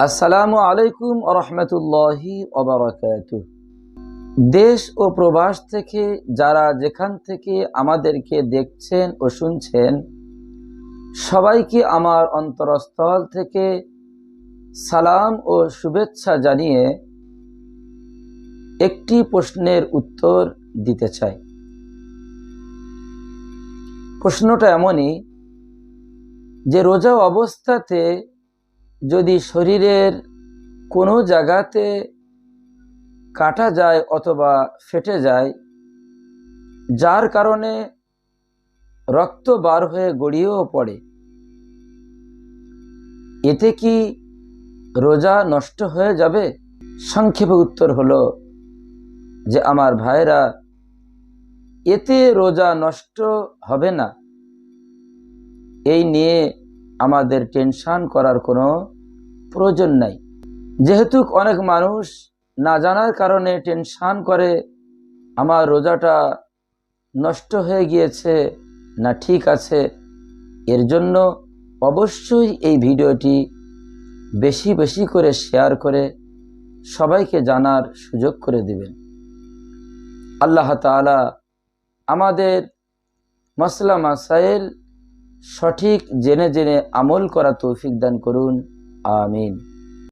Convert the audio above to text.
আসসালামু আলাইকুম ওয়া রাহমাতুল্লাহি ওয়া বারাকাতুহু। দেশ ও প্রবাস থেকে যারা যেখান থেকে আমাদেরকে দেখছেন ও শুনছেন, সবাইকে আমার অন্তরস্থল থেকে সালাম ও শুভেচ্ছা জানিয়ে একটি প্রশ্নের উত্তর দিতে চাই। প্রশ্নটা এমনই যে রোজা অবস্থাতে যদি শরীরের কোনো জায়গাতে কাটা যায় অথবা ফেটে যায়, যার কারণে রক্ত বার হয়ে গড়িয়েও পড়ে, এতে কি রোজা নষ্ট হয়ে যাবে? সংক্ষেপে উত্তর হলো যে আমার ভাইরা, এতে রোজা নষ্ট হবে না। এই নিয়ে আমাদের টেনশন করার কোনো প্রয়োজন নাই। যেহেতু অনেক মানুষ না জানার কারণে টেনশন করে আমার রোজাটা নষ্ট হয়ে গিয়েছে না ঠিক আছে, এর জন্য অবশ্যই এই ভিডিওটি বেশি বেশি করে শেয়ার করে সবাইকে জানার সুযোগ করে দিবেন। আল্লাহ তাআলা আমাদের মাসলা মাসাইল সঠিক জেনে জেনে আমল করা তৌফিক দান করুন। আমিন।